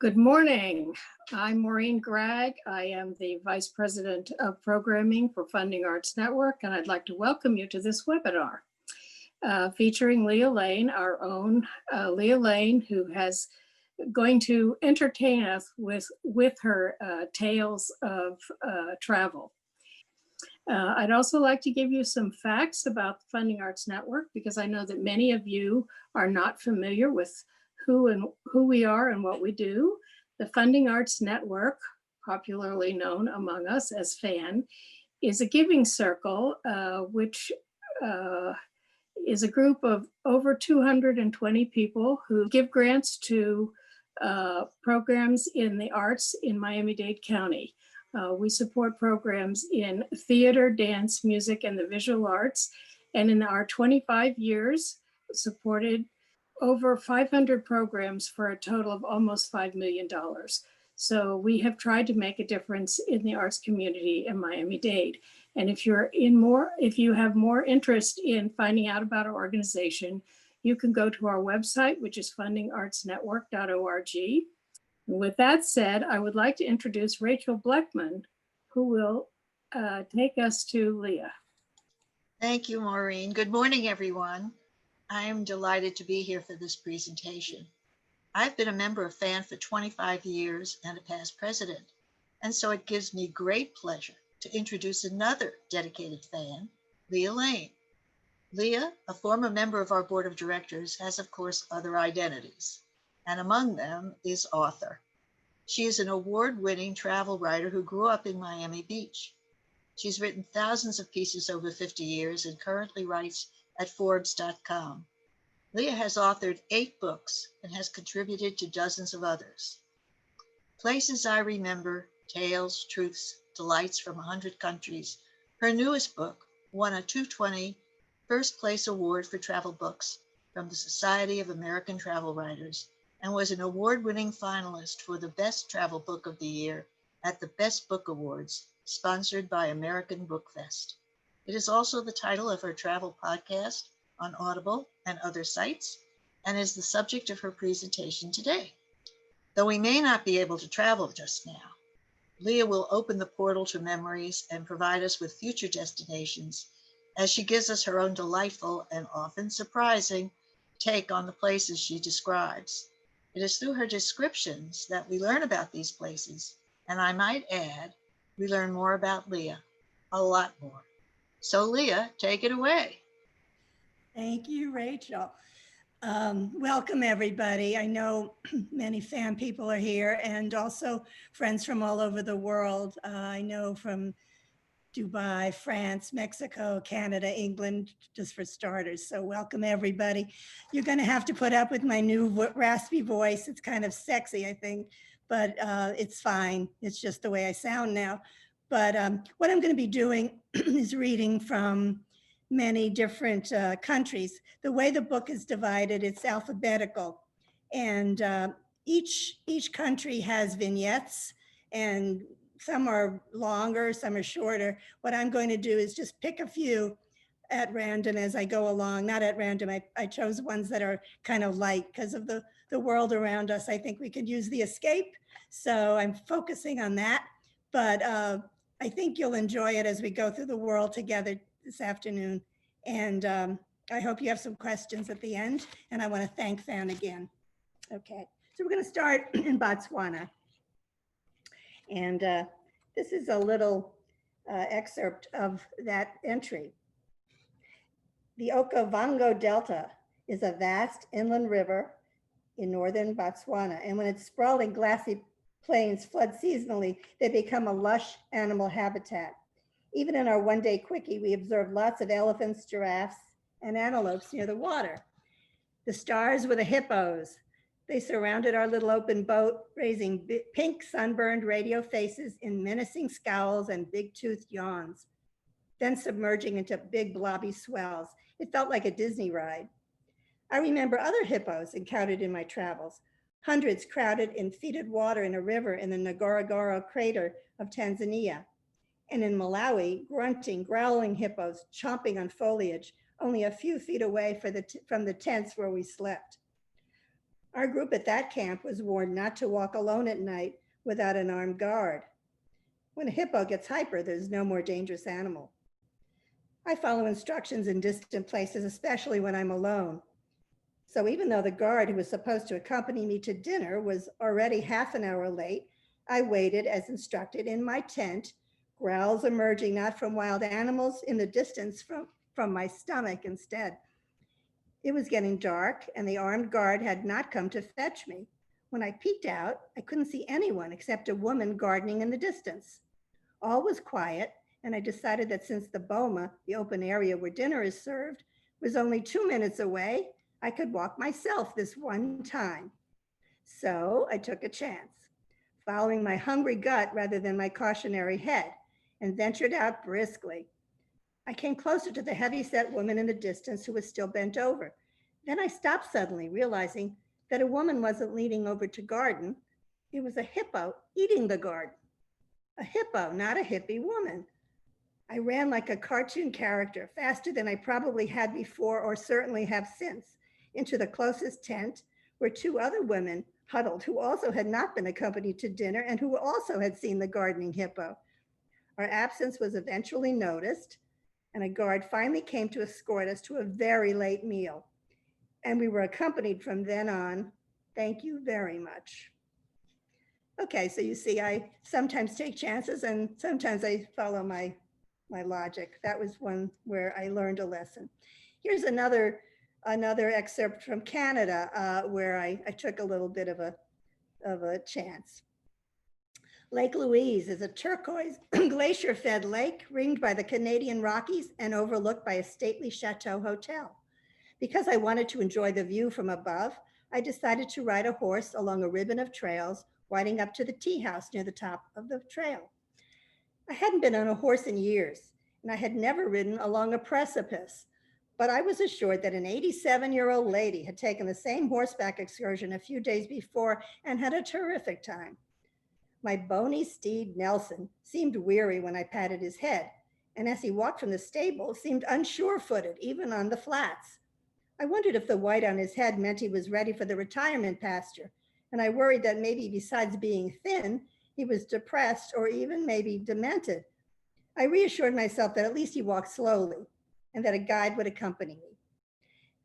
Good morning. I'm Maureen Gregg. I am the Vice President of Programming for Funding Arts Network, and I'd like to welcome you to this webinar featuring Lea Lane, our own Lea Lane, who has going to entertain us with her tales of travel. I'd also like to give you some facts about the Funding Arts Network, because I know that many of you are not familiar with who we are and what we do. The Funding Arts Network, popularly known among us as FAN, is a giving circle, which is a group of over 220 people who give grants to programs in the arts in Miami-Dade County. We support programs in theater, dance, music, and the visual arts. And in our 25 years, supported over 500 programs for a total of almost $5 million. So we have tried to make a difference in the arts community in Miami-Dade. And if you have more interest in finding out about our organization, you can go to our website, which is fundingartsnetwork.org. With that said, I would like to introduce Rachel Bleckman, who will take us to Lea. Thank you, Maureen. Good morning, everyone. I am delighted to be here for this presentation. I've been a member of FAN for 25 years and a past president, and so it gives me great pleasure to introduce another dedicated FAN, Lea Lane. Lea, a former member of our board of directors, has, of course, other identities, and among them is author. She is an award-winning travel writer who grew up in Miami Beach. She's written thousands of pieces over 50 years and currently writes at Forbes.com. Lea has authored 8 books and has contributed to dozens of others. Places I Remember, Tales, Truths, Delights from 100 Countries, her newest book, won a 220 First Place Award for Travel Books from the Society of American Travel Writers, and was an award-winning finalist for the Best Travel Book of the Year at the Best Book Awards, sponsored by American Book Fest. It is also the title of her travel podcast on Audible and other sites, and is the subject of her presentation today. Though we may not be able to travel just now, Lea will open the portal to memories and provide us with future destinations as she gives us her own delightful and often surprising take on the places she describes. It is through her descriptions that we learn about these places, and I might add, we learn more about Lea, a lot more. So Lea, take it away. Thank you, Rachel. Welcome, everybody. I know many FAN people are here and also friends from all over the world. I know from Dubai, France, Mexico, Canada, England, just for starters. So welcome, everybody. You're going to have to put up with my new raspy voice. It's kind of sexy, I think, but it's fine. It's just the way I sound now. But what I'm going to be doing is reading from many different countries. The way the book is divided, it's alphabetical. And each country has vignettes, and some are longer, some are shorter. What I'm going to do is just pick a few at random as I go along. Not at random, I chose ones that are kind of light because of the world around us. I think we could use the escape. So I'm focusing on that. But I think you'll enjoy it as we go through the world together this afternoon. And I hope you have some questions at the end. And I want to thank FAN again. Okay, so we're going to start in Botswana. And this is a little excerpt of that entry. The Okavango Delta is a vast inland river in northern Botswana. And when its sprawling glassy plains flood seasonally, they become a lush animal habitat. Even in our one-day quickie, we observed lots of elephants, giraffes, and antelopes near the water. The stars were the hippos. They surrounded our little open boat, raising pink sunburned radio faces in menacing scowls and big-toothed yawns, then submerging into big blobby swells. It felt like a Disney ride. I remember other hippos encountered in my travels, hundreds crowded in fetid water in a river in the Ngorongoro crater of Tanzania. And in Malawi, grunting, growling hippos chomping on foliage only a few feet away from the tents where we slept. Our group at that camp was warned not to walk alone at night without an armed guard. When a hippo gets hyper, there's no more dangerous animal. I follow instructions in distant places, especially when I'm alone. So even though the guard who was supposed to accompany me to dinner was already half an hour late, I waited as instructed in my tent, growls emerging not from wild animals in the distance from my stomach instead. It was getting dark and the armed guard had not come to fetch me. When I peeked out, I couldn't see anyone except a woman gardening in the distance. All was quiet, and I decided that since the boma, the open area where dinner is served, was only 2 minutes away, I could walk myself this one time. So I took a chance, following my hungry gut rather than my cautionary head, and ventured out briskly. I came closer to the heavy-set woman in the distance who was still bent over. Then I stopped suddenly, realizing that a woman wasn't leaning over to garden. It was a hippo eating the garden. A hippo, not a hippie woman. I ran like a cartoon character, faster than I probably had before or certainly have since, into the closest tent where two other women huddled who also had not been accompanied to dinner and who also had seen the gardening hippo. Our absence was eventually noticed, and a guard finally came to escort us to a very late meal. And we were accompanied from then on. Thank you very much. Okay, so you see, I sometimes take chances and sometimes I follow my logic. That was one where I learned a lesson. Here's another excerpt from Canada where I took a little bit of a chance. Lake Louise is a turquoise glacier-fed lake ringed by the Canadian Rockies and overlooked by a stately chateau hotel. Because I wanted to enjoy the view from above, I decided to ride a horse along a ribbon of trails winding up to the tea house near the top of the trail. I hadn't been on a horse in years, and I had never ridden along a precipice, but I was assured that an 87-year-old lady had taken the same horseback excursion a few days before and had a terrific time. My bony steed, Nelson, seemed weary when I patted his head, and as he walked from the stable, seemed unsure-footed, even on the flats. I wondered if the white on his head meant he was ready for the retirement pasture, and I worried that maybe besides being thin, he was depressed or even maybe demented. I reassured myself that at least he walked slowly and that a guide would accompany me.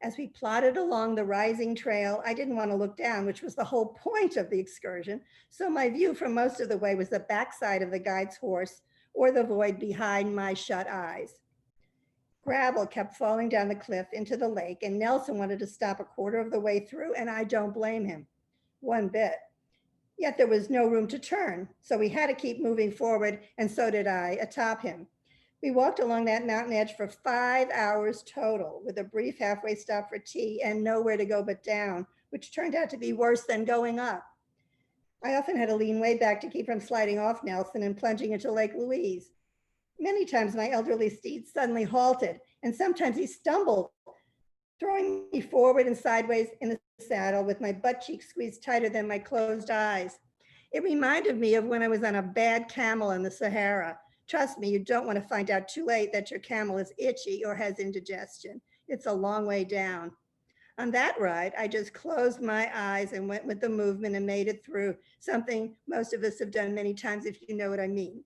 As we plodded along the rising trail, I didn't want to look down, which was the whole point of the excursion. So my view for most of the way was the backside of the guide's horse or the void behind my shut eyes. Gravel kept falling down the cliff into the lake, and Nelson wanted to stop a quarter of the way through, and I don't blame him one bit. Yet there was no room to turn, so we had to keep moving forward, and so did I, atop him. We walked along that mountain edge for 5 hours total, with a brief halfway stop for tea and nowhere to go but down, which turned out to be worse than going up. I often had to lean way back to keep from sliding off Nelson and plunging into Lake Louise. Many times my elderly steed suddenly halted, and sometimes he stumbled, throwing me forward and sideways in the saddle with my butt cheeks squeezed tighter than my closed eyes. It reminded me of when I was on a bad camel in the Sahara. Trust me, you don't want to find out too late that your camel is itchy or has indigestion. It's a long way down. On that ride, I just closed my eyes and went with the movement and made it through, something most of us have done many times, if you know what I mean.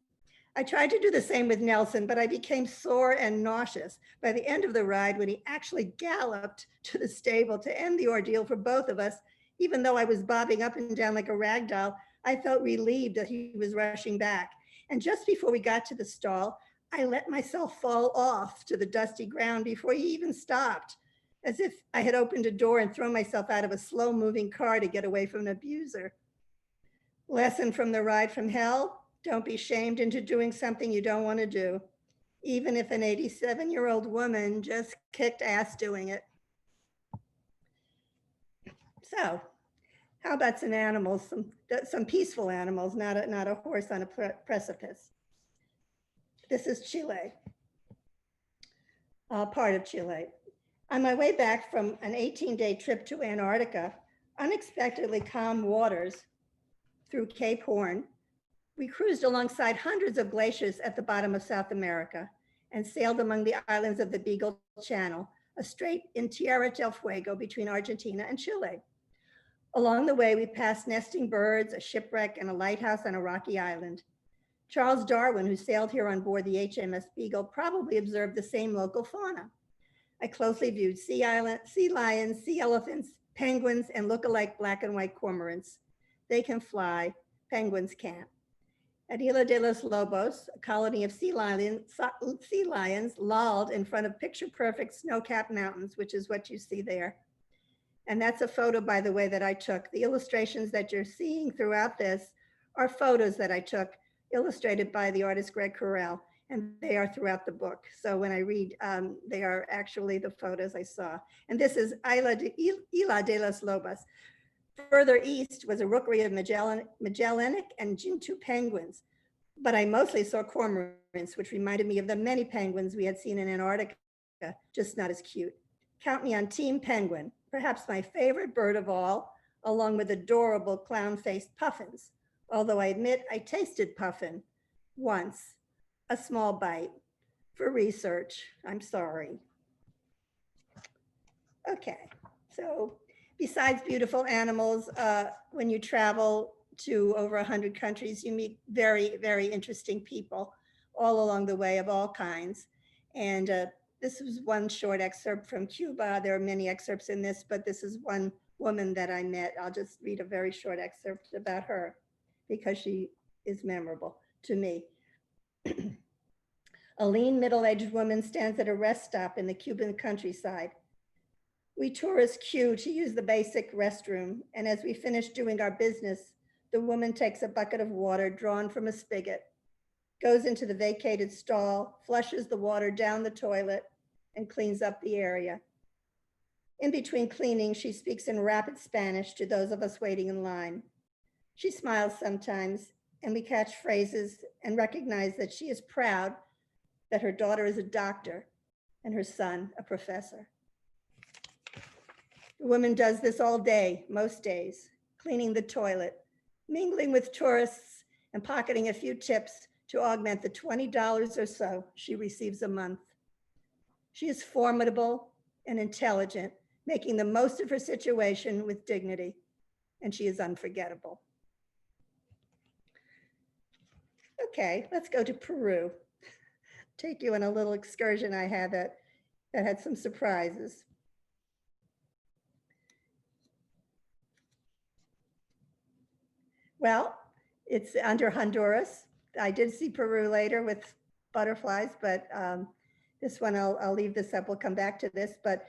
I tried to do the same with Nelson, but I became sore and nauseous by the end of the ride when he actually galloped to the stable to end the ordeal for both of us. Even though I was bobbing up and down like a rag doll, I felt relieved that he was rushing back. And just before we got to the stall, I let myself fall off to the dusty ground before he even stopped, as if I had opened a door and thrown myself out of a slow-moving car to get away from an abuser. Lesson from the ride from hell: don't be shamed into doing something you don't want to do, even if an 87-year-old woman just kicked ass doing it. So, how about some animals, some peaceful animals, not a horse on a precipice? This is Chile, part of Chile. On my way back from an 18-day trip to Antarctica, unexpectedly calm waters through Cape Horn, we cruised alongside hundreds of glaciers at the bottom of South America and sailed among the islands of the Beagle Channel, a strait in Tierra del Fuego between Argentina and Chile. Along the way, we passed nesting birds, a shipwreck, and a lighthouse on a rocky island. Charles Darwin, who sailed here on board the HMS Beagle, probably observed the same local fauna. I closely viewed sea lions, sea elephants, penguins, and look-alike black and white cormorants. They can fly, penguins can't. At Isla de los Lobos, a colony of sea lions lolled in front of picture-perfect snow-capped mountains, which is what you see there. And that's a photo, by the way, that I took. The illustrations that you're seeing throughout this are photos that I took, illustrated by the artist Greg Correll, and they are throughout the book. So when I read, they are actually the photos I saw. And this is Isla de los Lobos. Further east was a rookery of Magellanic and Gentoo penguins, but I mostly saw cormorants, which reminded me of the many penguins we had seen in Antarctica, just not as cute. Count me on Team Penguin, perhaps my favorite bird of all, along with adorable clown-faced puffins. Although I admit I tasted puffin once, a small bite for research. I'm sorry. Okay, so besides beautiful animals, when you travel to over 100 countries, you meet very, very interesting people all along the way of all kinds. And this was one short excerpt from Cuba. There are many excerpts in this, but this is one woman that I met. I'll just read a very short excerpt about her because she is memorable to me. A lean, middle-aged woman stands at a rest stop in the Cuban countryside. We tourists queue to use the basic restroom, and as we finish doing our business, the woman takes a bucket of water drawn from a spigot, goes into the vacated stall, flushes the water down the toilet, and cleans up the area. In between cleaning, she speaks in rapid Spanish to those of us waiting in line. She smiles sometimes, and we catch phrases and recognize that she is proud that her daughter is a doctor and her son a professor. The woman does this all day, most days, cleaning the toilet, mingling with tourists, and pocketing a few tips to augment the $20 or so she receives a month. She is formidable and intelligent, making the most of her situation with dignity, and she is unforgettable. Okay, let's go to Peru. Take you on a little excursion I had that had some surprises. Well, it's under Honduras. I did see Peru later with butterflies, but this one, I'll leave this up. We'll come back to this. But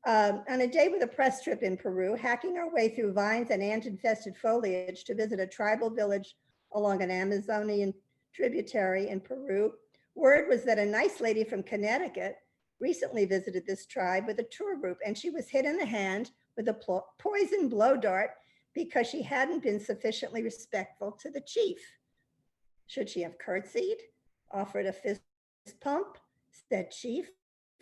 on a day with a press trip in Peru, hacking our way through vines and ant-infested foliage to visit a tribal village along an Amazonian tributary in Peru, word was that a nice lady from Connecticut recently visited this tribe with a tour group, and she was hit in the hand with a poison blow dart because she hadn't been sufficiently respectful to the chief. Should she have curtsied, offered a fist pump, said chief,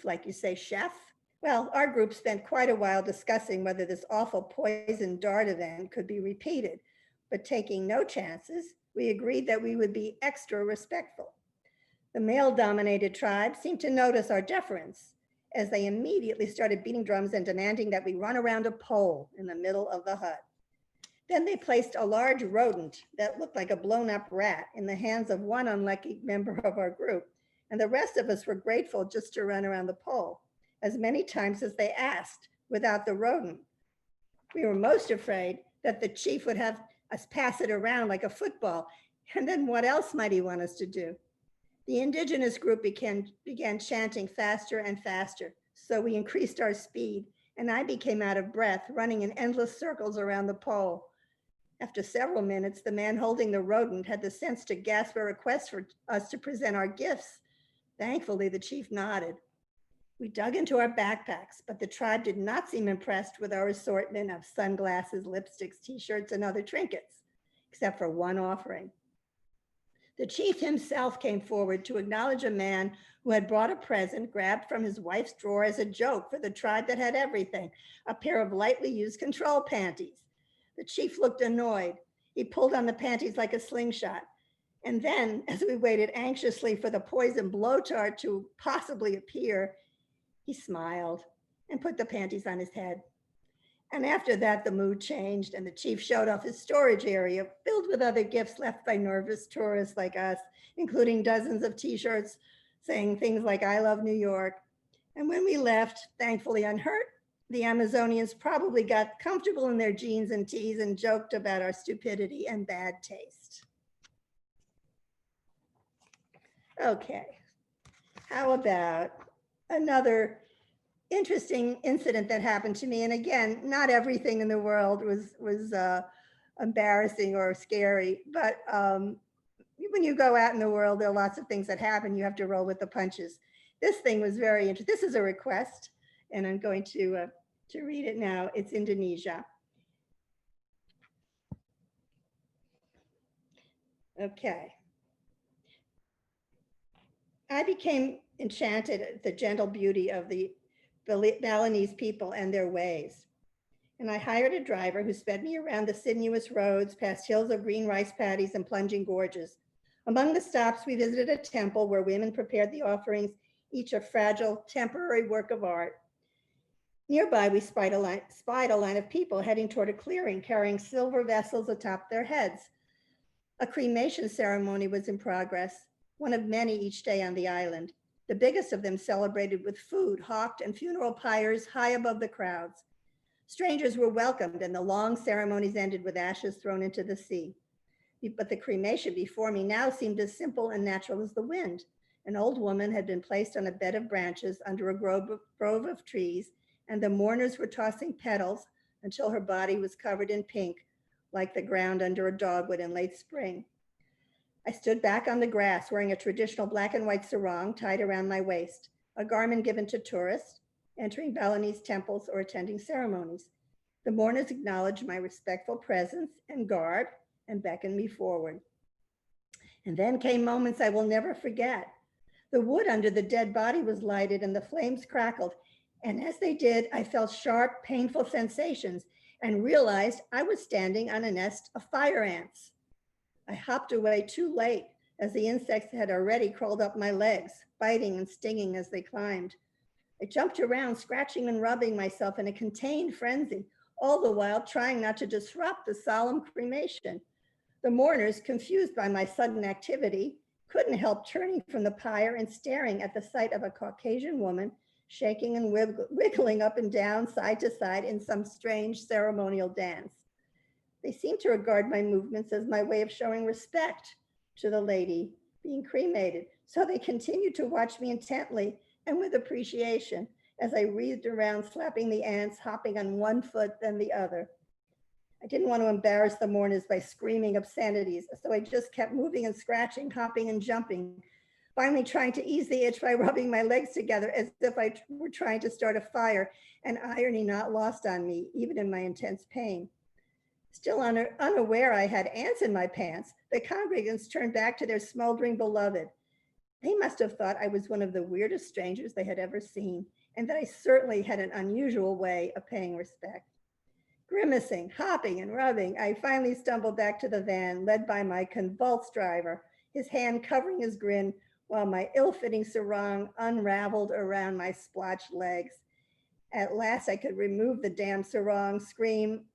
like you say chef? Well, our group spent quite a while discussing whether this awful poison dart event could be repeated, but taking no chances, we agreed that we would be extra respectful. The male-dominated tribe seemed to notice our deference, as they immediately started beating drums and demanding that we run around a pole in the middle of the hut. Then they placed a large rodent that looked like a blown-up rat in the hands of one unlucky member of our group, and the rest of us were grateful just to run around the pole as many times as they asked without the rodent. We were most afraid that the chief would have us pass it around like a football, and then what else might he want us to do? The indigenous group began chanting faster and faster, so we increased our speed, and I became out of breath, running in endless circles around the pole. After several minutes, the man holding the rodent had the sense to gasp a request for us to present our gifts. Thankfully, the chief nodded. We dug into our backpacks, but the tribe did not seem impressed with our assortment of sunglasses, lipsticks, t-shirts, and other trinkets, except for one offering. The chief himself came forward to acknowledge a man who had brought a present grabbed from his wife's drawer as a joke for the tribe that had everything, a pair of lightly used control panties. The chief looked annoyed. He pulled on the panties like a slingshot. And then, as we waited anxiously for the poison blowtorch to possibly appear, he smiled and put the panties on his head. And after that, the mood changed and the chief showed off his storage area filled with other gifts left by nervous tourists like us, including dozens of t-shirts saying things like, "I love New York." And when we left, thankfully unhurt, the Amazonians probably got comfortable in their jeans and tees and joked about our stupidity and bad taste. Okay, how about another interesting incident that happened to me? And again, not everything in the world was embarrassing or scary, but when you go out in the world, there are lots of things that happen. You have to roll with the punches. This thing was very interesting. This is a request, and I'm going to read it now. It's Indonesia. Okay. I became enchanted at the gentle beauty of the Balinese people and their ways. And I hired a driver who sped me around the sinuous roads, past hills of green rice paddies and plunging gorges. Among the stops, we visited a temple where women prepared the offerings, each a fragile, temporary work of art. Nearby, we spied a line of people heading toward a clearing, carrying silver vessels atop their heads. A cremation ceremony was in progress, one of many each day on the island. The biggest of them celebrated with food hawked and funeral pyres high above the crowds. Strangers were welcomed and the long ceremonies ended with ashes thrown into the sea. But the cremation before me now seemed as simple and natural as the wind. An old woman had been placed on a bed of branches under a grove of trees, and the mourners were tossing petals until her body was covered in pink, like the ground under a dogwood in late spring. I stood back on the grass wearing a traditional black and white sarong tied around my waist, a garment given to tourists entering Balinese temples or attending ceremonies. The mourners acknowledged my respectful presence and garb and beckoned me forward. And then came moments I will never forget. The wood under the dead body was lighted and the flames crackled. And as they did, I felt sharp, painful sensations and realized I was standing on a nest of fire ants. I hopped away too late as the insects had already crawled up my legs, biting and stinging as they climbed. I jumped around, scratching and rubbing myself in a contained frenzy, all the while trying not to disrupt the solemn cremation. The mourners, confused by my sudden activity, couldn't help turning from the pyre and staring at the sight of a Caucasian woman shaking and wiggling up and down, side to side in some strange ceremonial dance. They seemed to regard my movements as my way of showing respect to the lady being cremated. So they continued to watch me intently and with appreciation as I wreathed around, slapping the ants, hopping on one foot, then the other. I didn't want to embarrass the mourners by screaming obscenities, so I just kept moving and scratching, hopping and jumping, finally trying to ease the itch by rubbing my legs together as if I were trying to start a fire, an irony not lost on me, even in my intense pain. Still unaware I had ants in my pants, the congregants turned back to their smoldering beloved. They must have thought I was one of the weirdest strangers they had ever seen, and that I certainly had an unusual way of paying respect. Grimacing, hopping, and rubbing, I finally stumbled back to the van, led by my convulsed driver, his hand covering his grin, while my ill-fitting sarong unraveled around my splotched legs. At last, I could remove the damn sarong, scream,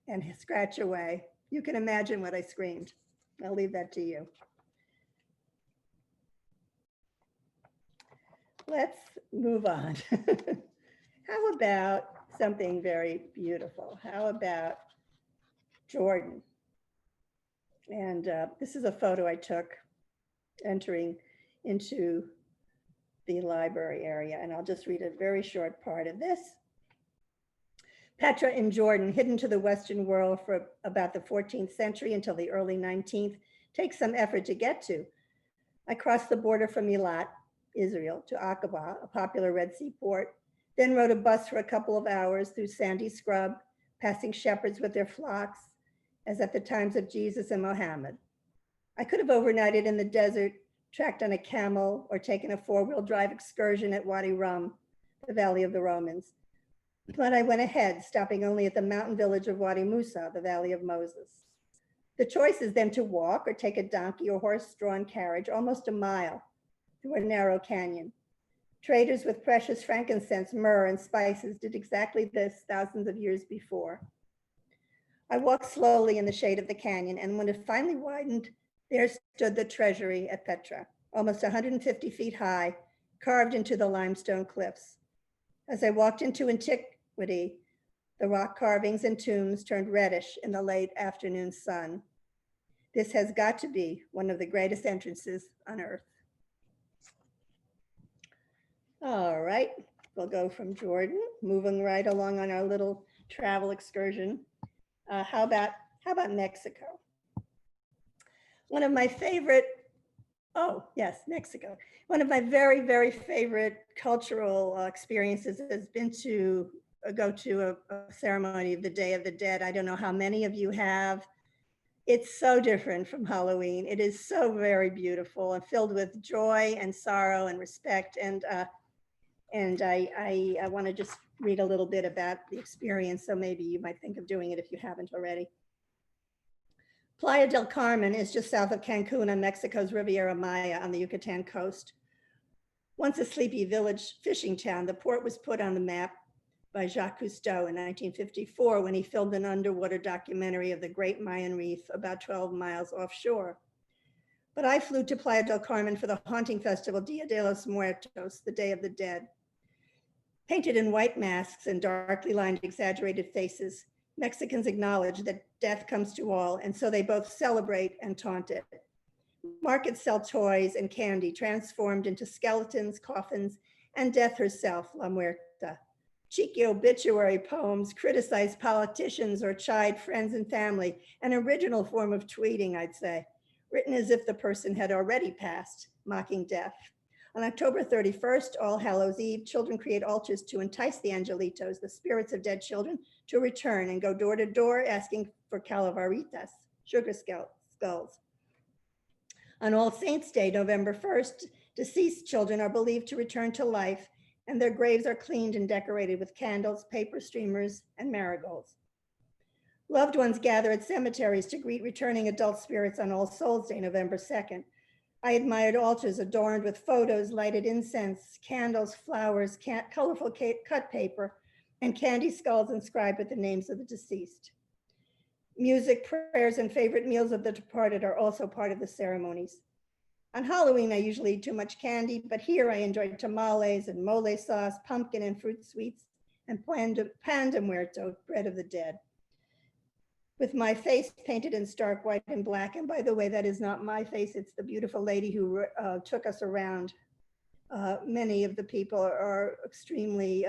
and scratch away. You can imagine what I screamed. I'll leave that to you. Let's move on. How about something very beautiful? How about Jordan? And this is a photo I took entering into the library area, and I'll just read a very short part of this. Petra in Jordan, hidden to the Western world for about the 14th century until the early 19th, takes some effort to get to. I crossed the border from Eilat, Israel, to Aqaba, a popular Red Sea port, then rode a bus for a couple of hours through sandy scrub, passing shepherds with their flocks, as at the times of Jesus and Mohammed. I could have overnighted in the desert, tracked on a camel, or taken a four-wheel drive excursion at Wadi Rum, the Valley of the Romans. But I went ahead, stopping only at the mountain village of Wadi Musa, the Valley of Moses. The choice is then to walk or take a donkey or horse-drawn carriage almost a mile through a narrow canyon. Traders with precious frankincense, myrrh, and spices did exactly this thousands of years before. I walked slowly in the shade of the canyon, and when it finally widened, there stood the treasury at Petra, almost 150 feet high, carved into the limestone cliffs. As I walked into antiquity, the rock carvings and tombs turned reddish in the late afternoon sun. This has got to be one of the greatest entrances on Earth. All right, we'll go from Jordan, moving right along on our little travel excursion. How about Mexico? One of my favorite, oh yes, Mexico. One of my very, very favorite cultural experiences has been to go to a ceremony of the Day of the Dead. I don't know how many of you have. It's so different from Halloween. It is so very beautiful and filled with joy and sorrow and respect. And I want to just read a little bit about the experience, so maybe you might think of doing it if you haven't already. Playa del Carmen is just south of Cancun on Mexico's Riviera Maya on the Yucatan coast. Once a sleepy village fishing town, the port was put on the map by Jacques Cousteau in 1954 when he filmed an underwater documentary of the Great Mayan Reef about 12 miles offshore. But I flew to Playa del Carmen for the haunting festival Dia de los Muertos, the Day of the Dead. Painted in white masks and darkly lined exaggerated faces, Mexicans acknowledge that death comes to all, and so they both celebrate and taunt it. Markets sell toys and candy transformed into skeletons, coffins, and death herself, La Muerta. Cheeky obituary poems criticize politicians or chide friends and family, an original form of tweeting, I'd say, written as if the person had already passed, mocking death. On October 31st, All Hallows Eve, children create altars to entice the angelitos, the spirits of dead children, to return and go door to door asking for calaveritas, sugar skulls. On All Saints' Day, November 1st, deceased children are believed to return to life, and their graves are cleaned and decorated with candles, paper streamers, and marigolds. Loved ones gather at cemeteries to greet returning adult spirits on All Souls' Day, November 2nd. I admired altars adorned with photos, lighted incense, candles, flowers, colorful cut paper, and candy skulls inscribed with the names of the deceased. Music, prayers, and favorite meals of the departed are also part of the ceremonies. On Halloween, I usually eat too much candy, but here I enjoyed tamales and mole sauce, pumpkin and fruit sweets, and pan de muerto, bread of the dead. With my face painted in stark white and black. And by the way, that is not my face. It's the beautiful lady who took us around. Many of the people are extremely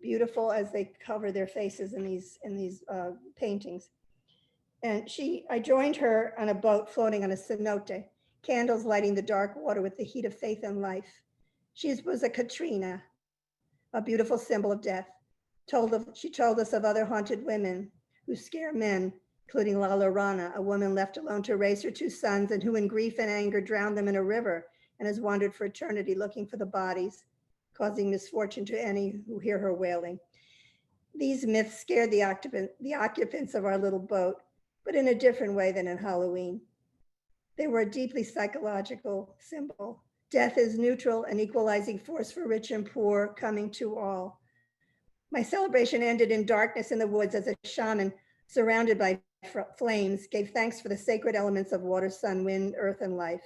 beautiful as they cover their faces in these paintings. And I joined her on a boat floating on a cenote, candles lighting the dark water with the heat of faith and life. She was a Katrina, a beautiful symbol of death. She told us of other haunted women who scare men, including La Llorona, a woman left alone to raise her two sons and who in grief and anger drowned them in a river and has wandered for eternity looking for the bodies, causing misfortune to any who hear her wailing. These myths scared the occupants of our little boat, but in a different way than in Halloween. They were a deeply psychological symbol. Death is neutral, an equalizing force for rich and poor, coming to all. My celebration ended in darkness in the woods as a shaman, surrounded by flames, gave thanks for the sacred elements of water, sun, wind, earth, and life.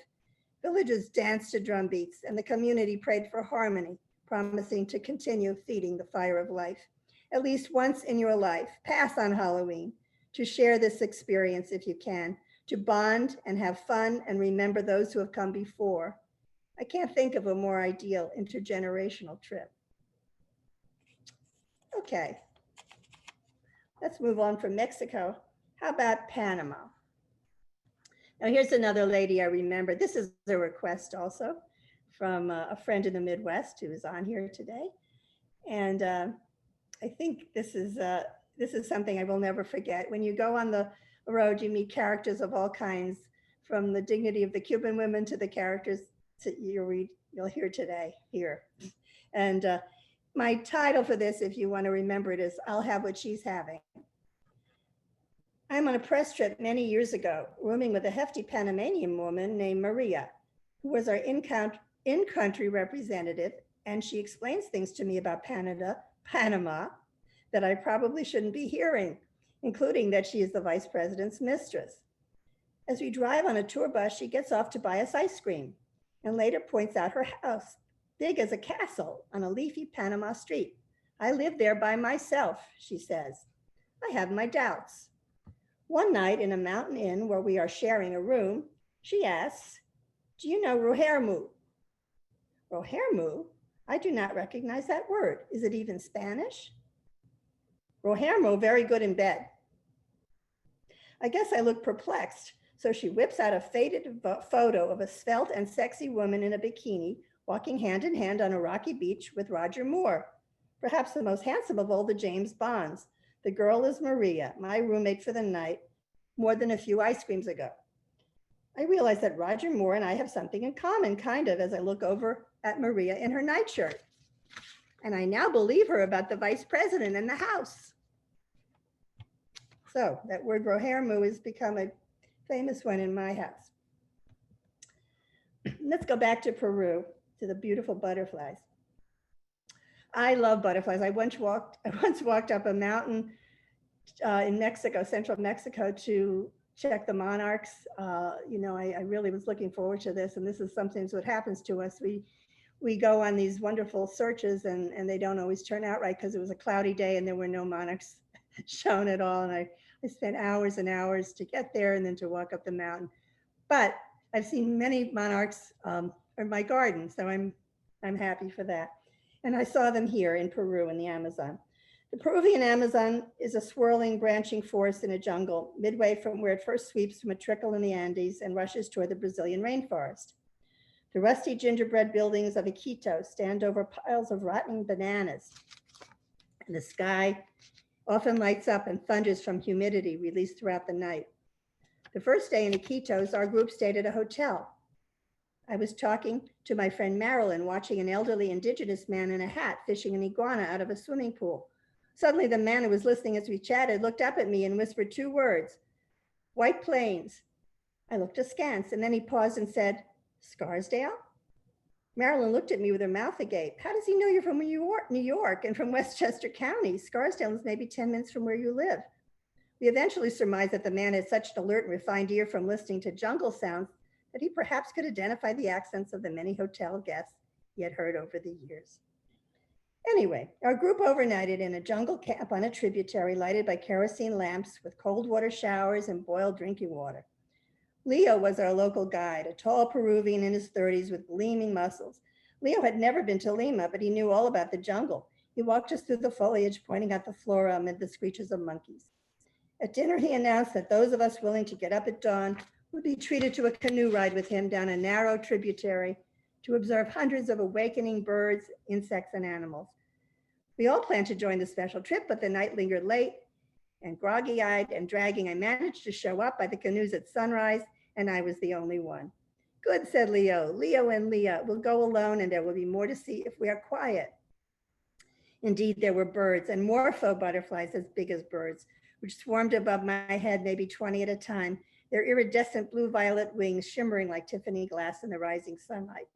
Villagers danced to drum beats, and the community prayed for harmony, promising to continue feeding the fire of life. At least once in your life, pass on Halloween to share this experience if you can, to bond and have fun and remember those who have come before. I can't think of a more ideal intergenerational trip. Okay, let's move on from Mexico. How about Panama? Now here's another lady I remember. This is a request also from a friend in the Midwest who is on here today. And I think this is something I will never forget. When you go on the road, you meet characters of all kinds, from the dignity of the Cuban women to the characters that you'll hear today here. And my title for this, if you want to remember it, is I'll Have What She's Having. I'm on a press trip many years ago, rooming with a hefty Panamanian woman named Maria, who was our in-country representative and she explains things to me about Panama that I probably shouldn't be hearing, including that she is the vice president's mistress. As we drive on a tour bus, she gets off to buy us ice cream and later points out her house, big as a castle on a leafy Panama street. I live there by myself, she says. I have my doubts. One night in a mountain inn where we are sharing a room, she asks, do you know Rohermu? Rohermu? I do not recognize that word. Is it even Spanish? Rohermu, very good in bed. I guess I look perplexed, so she whips out a faded photo of a svelte and sexy woman in a bikini walking hand in hand on a rocky beach with Roger Moore, perhaps the most handsome of all the James Bonds. The girl is Maria, my roommate for the night, more than a few ice creams ago. I realize that Roger Moore and I have something in common, kind of, as I look over at Maria in her nightshirt. And I now believe her about the vice president and the House. So that word Rohermu has become a famous one in my house. Let's go back to Peru, to the beautiful butterflies. I love butterflies. I once walked up a mountain in Mexico, central Mexico, to check the monarchs. I really was looking forward to this, and this is sometimes what happens to us. We go on these wonderful searches, and they don't always turn out right because it was a cloudy day and there were no monarchs shown at all. And I spent hours and hours to get there and then to walk up the mountain. But I've seen many monarchs in my garden, so I'm happy for that. And I saw them here in Peru in the Amazon. The Peruvian Amazon is a swirling, branching forest in a jungle, midway from where it first sweeps from a trickle in the Andes and rushes toward the Brazilian rainforest. The rusty gingerbread buildings of Iquitos stand over piles of rotting bananas. And the sky often lights up and thunders from humidity released throughout the night. The first day in Iquitos, our group stayed at a hotel. I was talking to my friend Marilyn, watching an elderly indigenous man in a hat fishing an iguana out of a swimming pool. Suddenly, the man who was listening as we chatted looked up at me and whispered two words, White Plains. I looked askance, and then he paused and said, Scarsdale? Marilyn looked at me with her mouth agape. How does he know you're from New York and from Westchester County? Scarsdale is maybe 10 minutes from where you live. We eventually surmised that the man had such an alert and refined ear from listening to jungle sounds that he perhaps could identify the accents of the many hotel guests he had heard over the years. Anyway, our group overnighted in a jungle camp on a tributary lighted by kerosene lamps with cold water showers and boiled drinking water. Leo was our local guide, a tall Peruvian in his 30s with gleaming muscles. Leo had never been to Lima, but he knew all about the jungle. He walked us through the foliage, pointing out the flora amid the screeches of monkeys. At dinner, he announced that those of us willing to get up at dawn would be treated to a canoe ride with him down a narrow tributary to observe hundreds of awakening birds, insects, and animals. We all planned to join the special trip, but the night lingered late, and groggy-eyed and dragging, I managed to show up by the canoes at sunrise, and I was the only one. Good, said Leo. Leo and Leah will go alone, and there will be more to see if we are quiet. Indeed, there were birds and morpho butterflies as big as birds, which swarmed above my head, maybe 20 at a time, their iridescent blue-violet wings shimmering like Tiffany glass in the rising sunlight.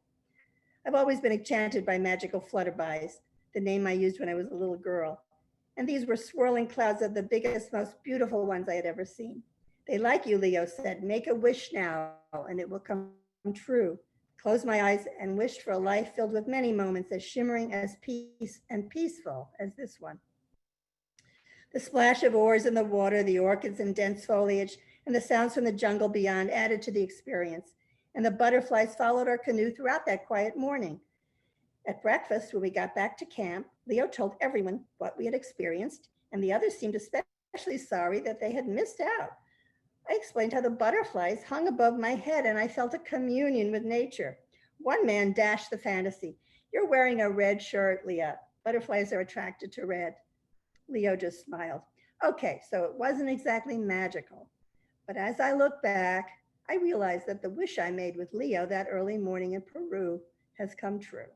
I've always been enchanted by magical flutterbys, the name I used when I was a little girl. And these were swirling clouds of the biggest, most beautiful ones I had ever seen. They like you, Leo said. Make a wish now, and it will come true. Closed my eyes and wished for a life filled with many moments as shimmering as peaceful as this one. The splash of oars in the water, the orchids and dense foliage, and the sounds from the jungle beyond added to the experience. And the butterflies followed our canoe throughout that quiet morning. At breakfast, when we got back to camp, Leo told everyone what we had experienced, and the others seemed especially sorry that they had missed out. I explained how the butterflies hung above my head, and I felt a communion with nature. One man dashed the fantasy. You're wearing a red shirt, Leah. Butterflies are attracted to red. Leo just smiled. Okay, so it wasn't exactly magical. But as I look back, I realized that the wish I made with Leo that early morning in Peru has come true.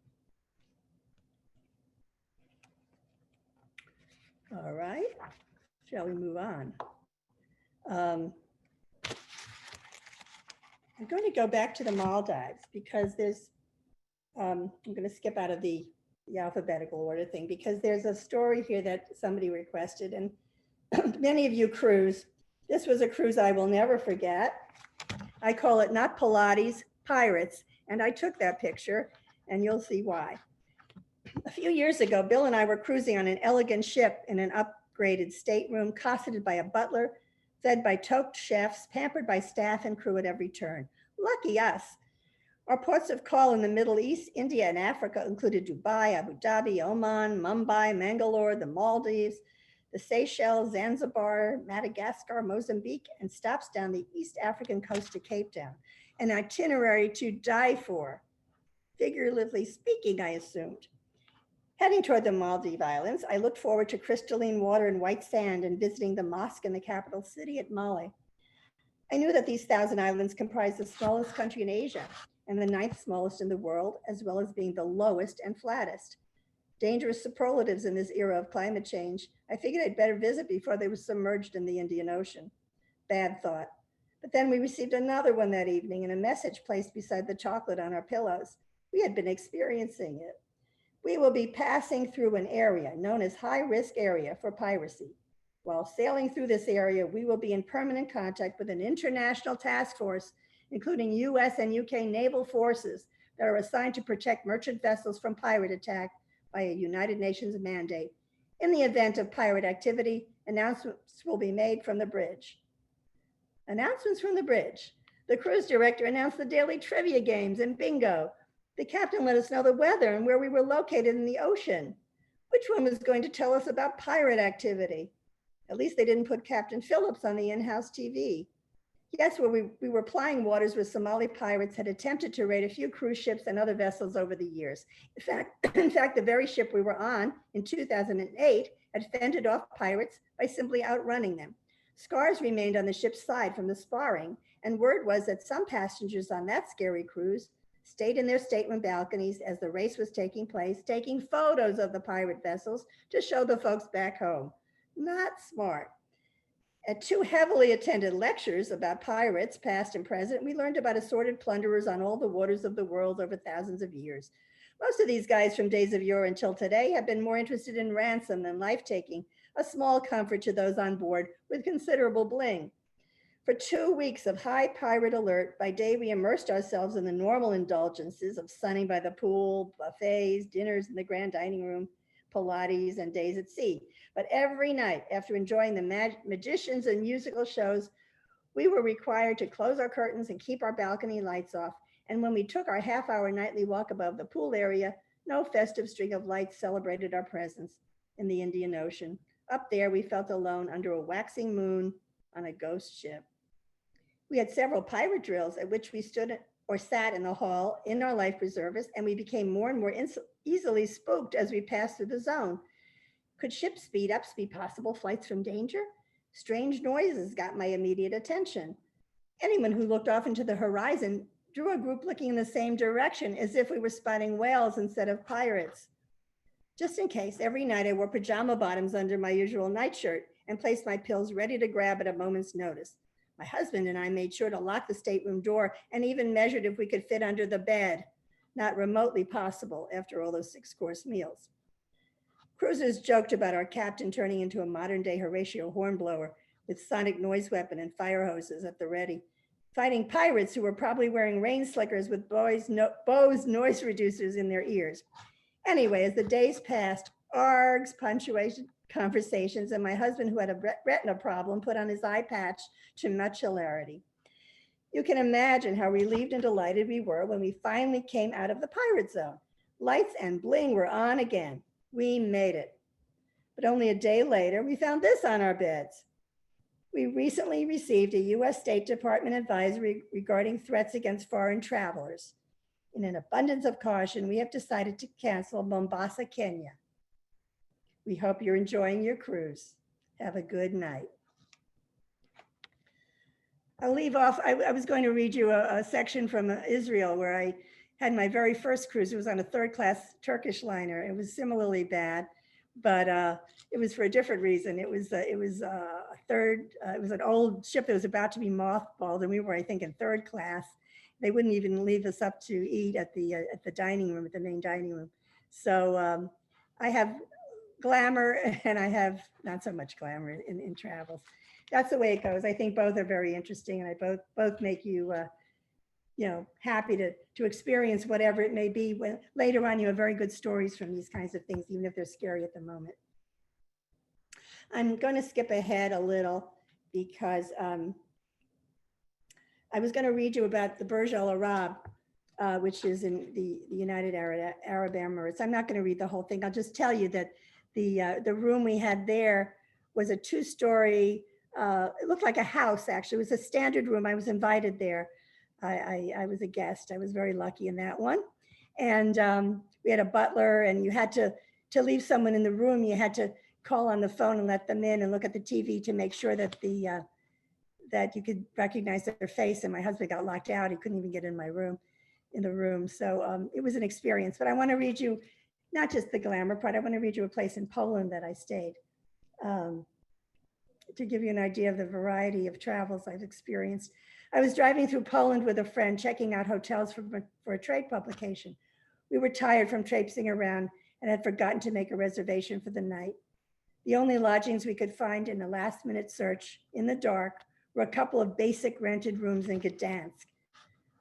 All right, shall we move on? I'm going to go back to the Maldives because I'm going to skip out of the the alphabetical order thing, because there's a story here that somebody requested, and many of you cruise. This was a cruise I will never forget. I call it not Pilates, Pirates, and I took that picture, and you'll see why. A few years ago, Bill and I were cruising on an elegant ship in an upgraded stateroom, cosseted by a butler, fed by toked chefs, pampered by staff and crew at every turn. Lucky us. Our ports of call in the Middle East, India, and Africa included Dubai, Abu Dhabi, Oman, Mumbai, Mangalore, the Maldives, the Seychelles, Zanzibar, Madagascar, Mozambique, and stops down the East African coast to Cape Town. An itinerary to die for, figuratively speaking, I assumed. Heading toward the Maldive Islands, I looked forward to crystalline water and white sand and visiting the mosque in the capital city at Male. I knew that these 1,000 islands comprised the smallest country in Asia and the 9th smallest in the world, as well as being the lowest and flattest. Dangerous superlatives in this era of climate change. I figured I'd better visit before they were submerged in the Indian Ocean. Bad thought. But then we received another one that evening and a message placed beside the chocolate on our pillows. We had been experiencing it. We will be passing through an area known as high risk area for piracy. While sailing through this area, we will be in permanent contact with an international task force, including US and UK naval forces that are assigned to protect merchant vessels from pirate attack by a United Nations mandate. In the event of pirate activity, announcements will be made from the bridge. Announcements from the bridge. The cruise director announced the daily trivia games and bingo. The captain let us know the weather and where we were located in the ocean. Which one was going to tell us about pirate activity? At least they didn't put Captain Phillips on the in-house TV. Yes, where we were plying waters where Somali pirates had attempted to raid a few cruise ships and other vessels over the years. In fact, the very ship we were on in 2008 had fended off pirates by simply outrunning them. Scars remained on the ship's side from the sparring, and word was that some passengers on that scary cruise stayed in their stateroom balconies as the race was taking place, taking photos of the pirate vessels to show the folks back home. Not smart. At 2 heavily attended lectures about pirates, past and present, we learned about assorted plunderers on all the waters of the world over thousands of years. Most of these guys from days of yore until today have been more interested in ransom than life-taking, a small comfort to those on board with considerable bling. For 2 weeks of high pirate alert, by day we immersed ourselves in the normal indulgences of sunning by the pool, buffets, dinners in the grand dining room, Pilates, and days at sea. But every night, after enjoying the magicians and musical shows, we were required to close our curtains and keep our balcony lights off. And when we took our half-hour nightly walk above the pool area, no festive string of lights celebrated our presence in the Indian Ocean. Up there, we felt alone under a waxing moon on a ghost ship. We had several pirate drills at which we stood or sat in the hall in our life preservers, and we became more and more easily spooked as we passed through the zone. Could ship speed-ups be possible flights from danger? Strange noises got my immediate attention. Anyone who looked off into the horizon drew a group looking in the same direction, as if we were spotting whales instead of pirates. Just in case, every night I wore pajama bottoms under my usual nightshirt and placed my pills ready to grab at a moment's notice. My husband and I made sure to lock the stateroom door and even measured if we could fit under the bed. Not remotely possible after all those 6-course meals. Cruisers joked about our captain turning into a modern-day Horatio Hornblower with sonic noise weapon and fire hoses at the ready, fighting pirates who were probably wearing rain slickers with Bose noise reducers in their ears. Anyway, as the days passed, args, punctuation, conversations, and my husband, who had a retina problem, put on his eye patch to much hilarity. You can imagine how relieved and delighted we were when we finally came out of the pirate zone. Lights and bling were on again. We made it. But only a day later, we found this on our beds. We recently received a US State Department advisory regarding threats against foreign travelers. In an abundance of caution, we have decided to cancel Mombasa, Kenya. We hope you're enjoying your cruise. Have a good night. I'll leave off. I was going to read you a section from Israel where I had my very first cruise. It was on a 3rd-class Turkish liner. It was similarly bad, but it was for a different reason. It was it was an old ship that was about to be mothballed, and we were, I think, in 3rd class. They wouldn't even leave us up to eat at the dining room, at the main dining room. So I have glamour and I have not so much glamour in travels. That's the way it goes. I think both are very interesting, and I both make you happy to experience whatever it may be. When later on you have very good stories from these kinds of things, even if they're scary at the moment. I'm going to skip ahead a little because I was going to read you about the Burj Al Arab, which is in the United Arab Emirates. I'm not going to read the whole thing. I'll just tell you that the room we had there was a 2-story. It looked like a house, actually. It was a standard room. I was invited there. I was a guest. I was very lucky in that one. And we had a butler, and you had to leave someone in the room. You had to call on the phone and let them in and look at the TV to make sure that that you could recognize their face. And my husband got locked out. He couldn't even get in the room. So it was an experience. But I want to read you not just the glamour part. I want to read you a place in Poland that I stayed, to give you an idea of the variety of travels I've experienced. I was driving through Poland with a friend, checking out hotels for a trade publication. We were tired from traipsing around and had forgotten to make a reservation for the night. The only lodgings we could find in a last-minute search in the dark were a couple of basic rented rooms in Gdansk.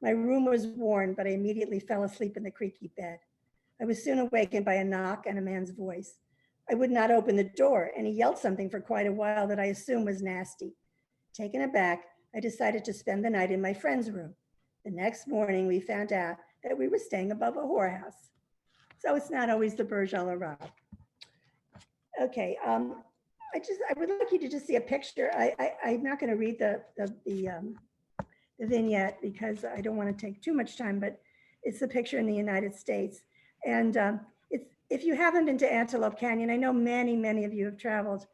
My room was warm, but I immediately fell asleep in the creaky bed. I was soon awakened by a knock and a man's voice. I would not open the door, and he yelled something for quite a while that I assumed was nasty. Taken aback, I decided to spend the night in my friend's room. The next morning, we found out that we were staying above a whorehouse. So it's not always the Burj Al Arab. Okay, I would like you to just see a picture. I'm not going to read the vignette because I don't want to take too much time, but it's a picture in the United States. And if you haven't been to Antelope Canyon, I know many of you have traveled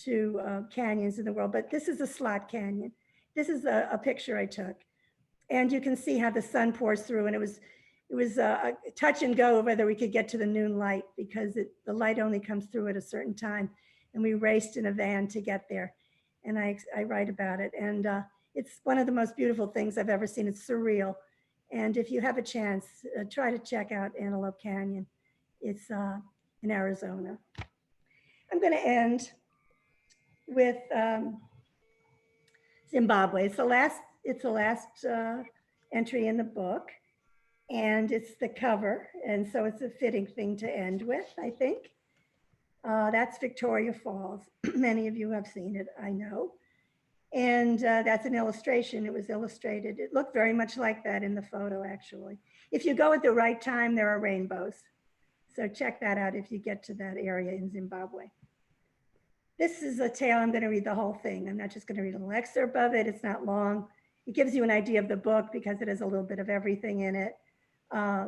to canyons in the world, but this is a slot canyon. This is a picture I took. And you can see how the sun pours through, and it was a touch and go whether we could get to the noon light, because the light only comes through at a certain time. And we raced in a van to get there. And I write about it. And it's one of the most beautiful things I've ever seen. It's surreal. And if you have a chance, try to check out Antelope Canyon. It's in Arizona. I'm going to end with Zimbabwe. It's the last entry in the book, and it's the cover. And so it's a fitting thing to end with, I think. That's Victoria Falls. Many of you have seen it, I know. And that's an illustration. It was illustrated. It looked very much like that in the photo, actually. If you go at the right time, there are rainbows. So check that out if you get to that area in Zimbabwe. This is a tale. I'm going to read the whole thing. I'm not just going to read a little excerpt of it. It's not long. It gives you an idea of the book because it has a little bit of everything in it. I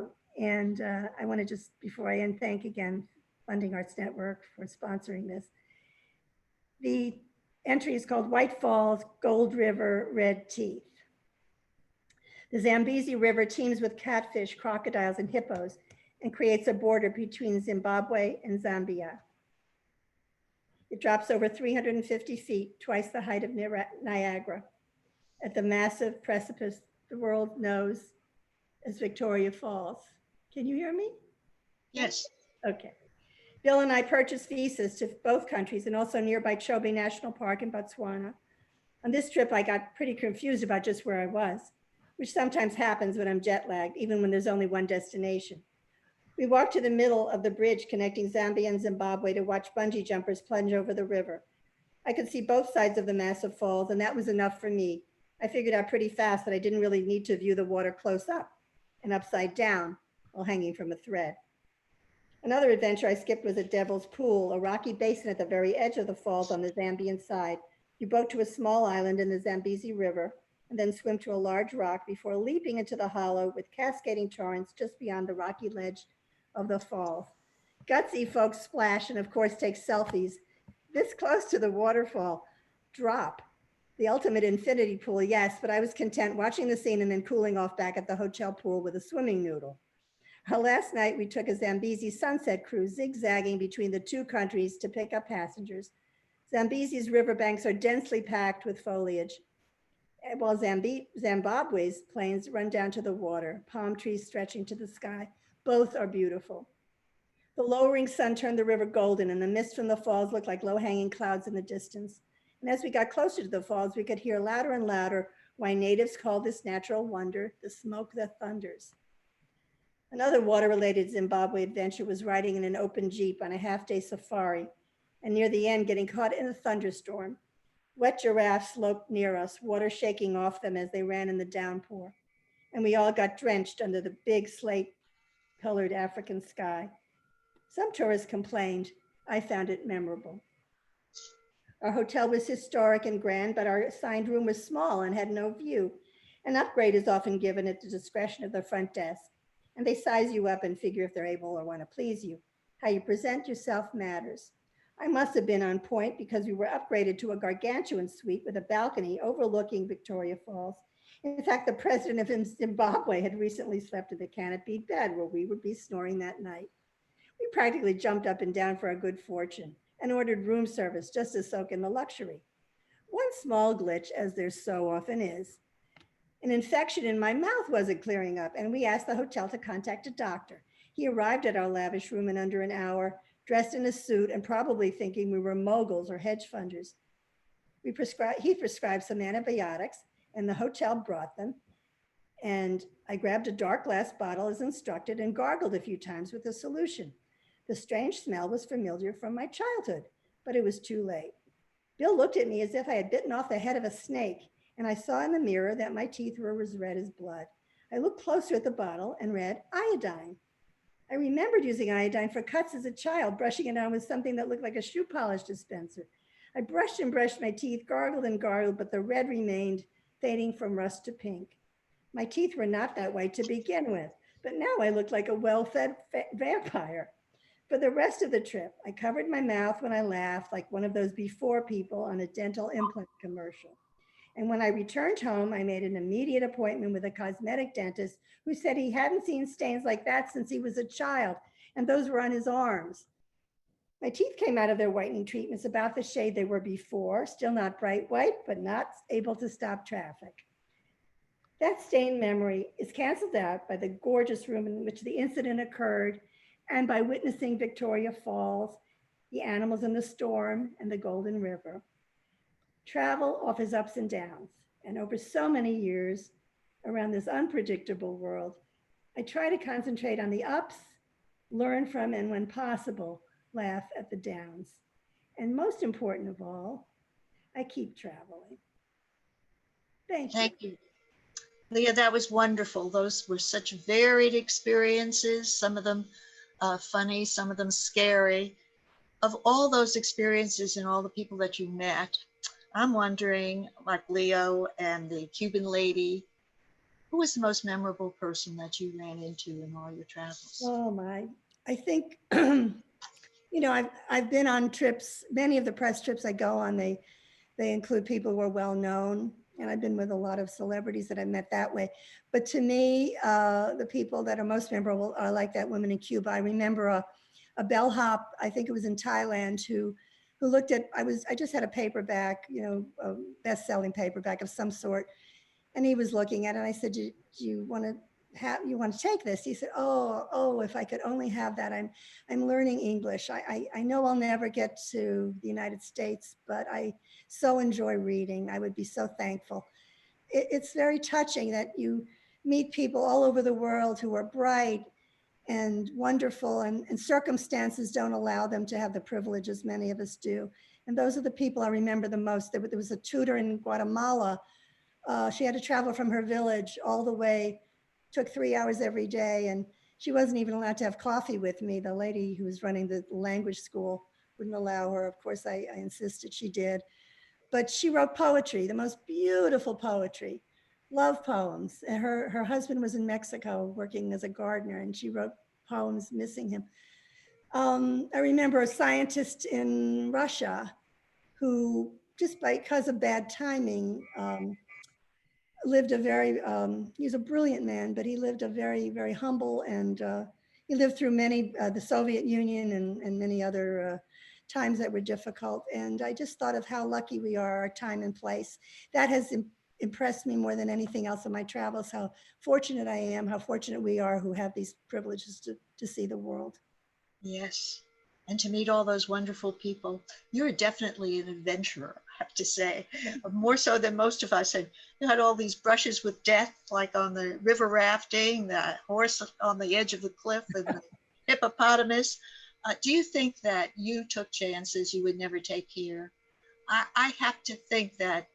want to just, before I end, thank again Funding Arts Network for sponsoring this. The entry is called White Falls, Gold River, Red Teeth. The Zambezi River teems with catfish, crocodiles, and hippos and creates a border between Zimbabwe and Zambia. It drops over 350 feet, twice the height of Niagara, at the massive precipice the world knows as Victoria Falls. Can you hear me? Yes. Okay. Bill and I purchased visas to both countries and also nearby Chobe National Park in Botswana. On this trip, I got pretty confused about just where I was, which sometimes happens when I'm jet lagged, even when there's only one destination. We walked to the middle of the bridge connecting Zambia and Zimbabwe to watch bungee jumpers plunge over the river. I could see both sides of the massive falls, and that was enough for me. I figured out pretty fast that I didn't really need to view the water close up and upside down while hanging from a thread. Another adventure I skipped was at Devil's Pool, a rocky basin at the very edge of the falls on the Zambian side. You boat to a small island in the Zambezi River and then swim to a large rock before leaping into the hollow with cascading torrents just beyond the rocky ledge of the falls. Gutsy folks splash and of course take selfies this close to the waterfall. Drop. The ultimate infinity pool, yes, but I was content watching the scene and then cooling off back at the hotel pool with a swimming noodle. Last night, we took a Zambezi sunset cruise, zigzagging between the two countries to pick up passengers. Zambezi's riverbanks are densely packed with foliage, while Zimbabwe's plains run down to the water, palm trees stretching to the sky. Both are beautiful. The lowering sun turned the river golden, and the mist from the falls looked like low-hanging clouds in the distance. And as we got closer to the falls, we could hear louder and louder why natives call this natural wonder the smoke that thunders. Another water-related Zimbabwe adventure was riding in an open Jeep on a half-day safari, and near the end, getting caught in a thunderstorm. Wet giraffes loped near us, water shaking off them as they ran in the downpour. And we all got drenched under the big slate-colored African sky. Some tourists complained. I found it memorable. Our hotel was historic and grand, but our assigned room was small and had no view. An upgrade is often given at the discretion of the front desk, and they size you up and figure if they're able or want to please you. How you present yourself matters. I must have been on point because we were upgraded to a gargantuan suite with a balcony overlooking Victoria Falls. In fact, the president of Zimbabwe had recently slept in the canopied bed where we would be snoring that night. We practically jumped up and down for our good fortune and ordered room service just to soak in the luxury. One small glitch, as there so often is, an infection in my mouth wasn't clearing up, and we asked the hotel to contact a doctor. He arrived at our lavish room in under an hour, dressed in a suit and probably thinking we were moguls or hedge funders. He prescribed some antibiotics, and the hotel brought them. And I grabbed a dark glass bottle as instructed and gargled a few times with the solution. The strange smell was familiar from my childhood, but it was too late. Bill looked at me as if I had bitten off the head of a snake, and I saw in the mirror that my teeth were as red as blood. I looked closer at the bottle and read iodine. I remembered using iodine for cuts as a child, brushing it on with something that looked like a shoe polish dispenser. I brushed and brushed my teeth, gargled and gargled, but the red remained, fading from rust to pink. My teeth were not that way to begin with, but now I looked like a well-fed vampire. For the rest of the trip, I covered my mouth when I laughed like one of those before people on a dental implant commercial. And when I returned home, I made an immediate appointment with a cosmetic dentist who said he hadn't seen stains like that since he was a child, and those were on his arms. My teeth came out of their whitening treatments about the shade they were before, still not bright white, but not able to stop traffic. That stained memory is canceled out by the gorgeous room in which the incident occurred and by witnessing Victoria Falls, the animals in the storm, and the Golden River. Travel offers ups and downs, and over so many years around this unpredictable world, I try to concentrate on the ups, learn from, and when possible, laugh at the downs. And most important of all, I keep traveling. Thank you. Thank you. Leah, that was wonderful. Those were such varied experiences, some of them funny, some of them scary. Of all those experiences and all the people that you met, I'm wondering, like Leo and the Cuban lady, who was the most memorable person that you ran into in all your travels? Oh my, I think, I've been on trips, many of the press trips I go on, they include people who are well known. And I've been with a lot of celebrities that I met that way. But to me, the people that are most memorable are like that woman in Cuba. I remember a bellhop, I think it was in Thailand, who looked at, I just had a paperback, a best-selling paperback of some sort. And he was looking at it and I said, do you want to take this? He said, oh, if I could only have that. I'm learning English. I know I'll never get to the United States, but I so enjoy reading. I would be so thankful. It's very touching that you meet people all over the world who are bright and wonderful, and circumstances don't allow them to have the privileges many of us do. And those are the people I remember the most. There was a tutor in Guatemala. She had to travel from her village all the way, took 3 hours every day, and she wasn't even allowed to have coffee with me. The lady who was running the language school wouldn't allow her. Of course, I insisted she did. But she wrote poetry, the most beautiful poetry, love poems. And her husband was in Mexico working as a gardener, and she wrote poems missing him. I remember a scientist in Russia who, just because of bad timing, lived a very, he was a brilliant man, but he lived a very, very humble, and he lived through many, the Soviet Union and many other times that were difficult. And I just thought of how lucky we are, our time and place. That has impressed me more than anything else in my travels, how fortunate I am, how fortunate we are who have these privileges to see the world. Yes. And to meet all those wonderful people. You're definitely an adventurer, I have to say, more so than most of us. And you had all these brushes with death, like on the river rafting, the horse on the edge of the cliff, and the hippopotamus. Do you think that you took chances you would never take here? I have to think that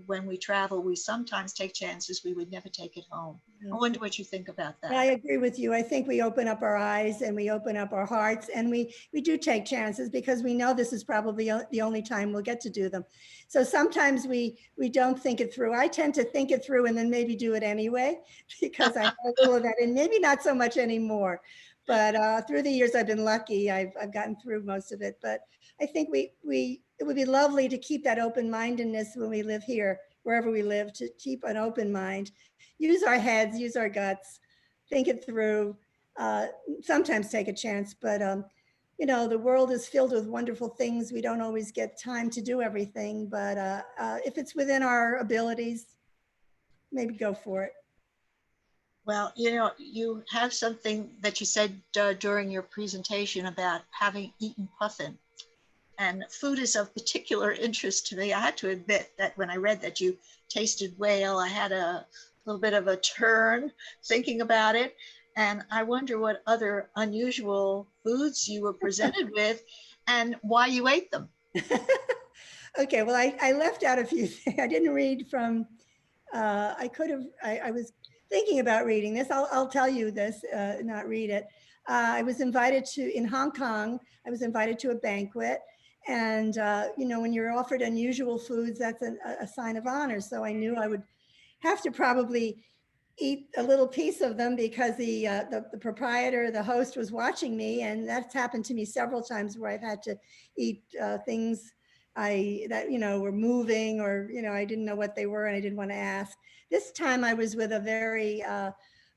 when we travel, we sometimes take chances we would never take at home. I wonder what you think about Yeah, I that. agree with you. I think we open up our eyes and we open up our hearts, and we do take chances because we know this is probably the only time we'll get to do them. So sometimes we don't think it through. I tend to think it through and then maybe do it anyway because I have a little of that, and maybe not so much anymore. But through the years, I've been lucky. I've gotten through most of it. But I think we it would be lovely to keep that open mindedness when we live here, wherever we live, to keep an open mind, use our heads, use our guts, think it through, uh, sometimes take a chance, but the world is filled with wonderful things. We don't always get time to do everything, but if it's within our abilities, maybe go for it. Well, you have something that you said during your presentation about having eaten puffin. And food is of particular interest to me. I had to admit that when I read that you tasted whale, I had a little bit of a turn thinking about it. And I wonder what other unusual foods you were presented with and why you ate them. Okay, well, I left out a few things. I didn't read from, I could have, I was thinking about reading this. I'll tell you this, not read it. I was invited to, in Hong Kong, I was invited to a banquet. And, when you're offered unusual foods, that's a sign of honor. So I knew I would have to probably eat a little piece of them because the proprietor, the host, was watching me, and that's happened to me several times where I've had to eat things that were moving, or I didn't know what they were and I didn't want to ask. This time I was with a very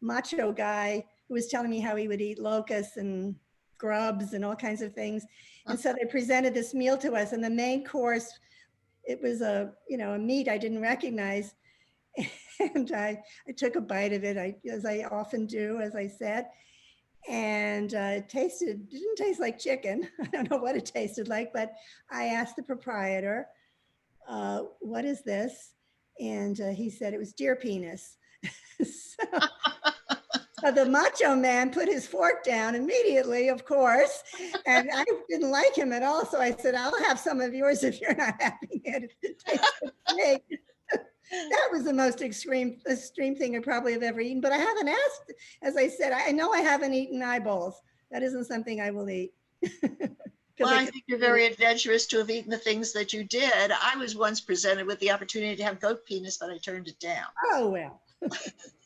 macho guy who was telling me how he would eat locusts and grubs and all kinds of things, and so they presented this meal to us, and the main course, it was a meat I didn't recognize. And I took a bite of it, as I often do, as I said, and it didn't taste like chicken. I don't know what it tasted like, but I asked the proprietor, what is this? And he said it was deer penis. so, so the macho man put his fork down immediately, of course, and I didn't like him at all. So I said, I'll have some of yours if you're not having it. It tastes good to me. That was the most extreme thing I probably have ever eaten. But I haven't asked, as I said, I know I haven't eaten eyeballs. That isn't something I will eat. Well, I think you're very adventurous to have eaten the things that you did. I was once presented with the opportunity to have goat penis, but I turned it down. Oh, well,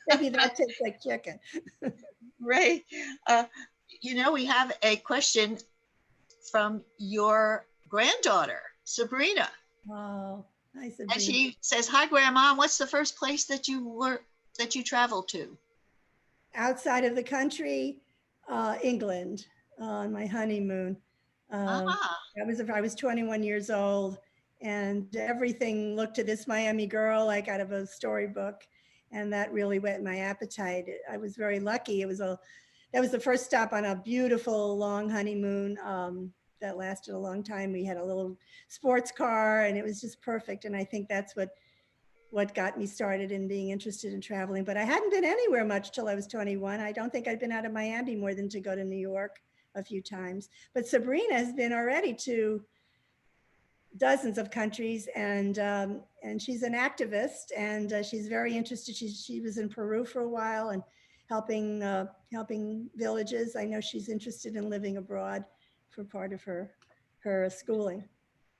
maybe that tastes like chicken. Right. We have a question from your granddaughter, Sabrina. Oh, hi, Sabrina. And she says, "Hi, Grandma. What's the first place that you traveled to?" Outside of the country, England, on my honeymoon. I was 21 years old, and everything looked to this Miami girl like out of a storybook, and that really whet my appetite. I was very lucky. That was the first stop on a beautiful long honeymoon that lasted a long time. We had a little sports car, and it was just perfect. And I think that's what got me started in being interested in traveling. But I hadn't been anywhere much till I was 21. I don't think I'd been out of Miami more than to go to New York a few times. But Sabrina has been already to dozens of countries, and she's an activist, and she's very interested. She was in Peru for a while and helping villages. I know she's interested in living abroad for part of her schooling.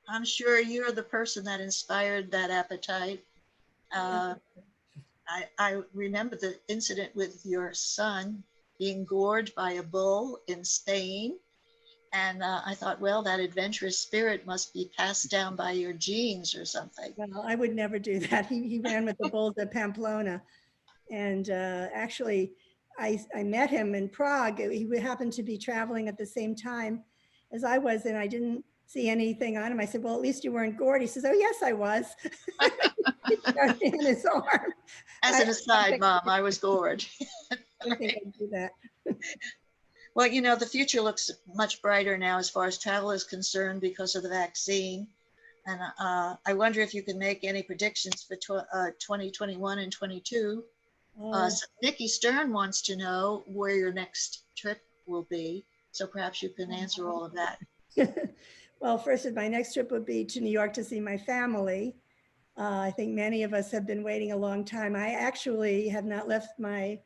I'm sure you're the person that inspired that appetite. I remember the incident with your son being gored by a bull in Spain. And I thought, well, that adventurous spirit must be passed down by your genes or something. Well, I would never do that. He ran with the bulls at Pamplona. And actually, I met him in Prague. He happened to be traveling at the same time as I was, and I didn't see anything on him. I said, well, at least you weren't gored. He says, oh, yes, I was. In his arm. As an aside, Mom, I was gored. I don't think I'd do that. Well, you know, the future looks much brighter now as far as travel is concerned because of the vaccine. And I wonder if you can make any predictions for 2021 and 22. Oh. So Nikki Stern wants to know where your next trip will be. So perhaps you can answer all of that. Well, first, my next trip would be to New York to see my family. I think many of us have been waiting a long time. I actually have not left my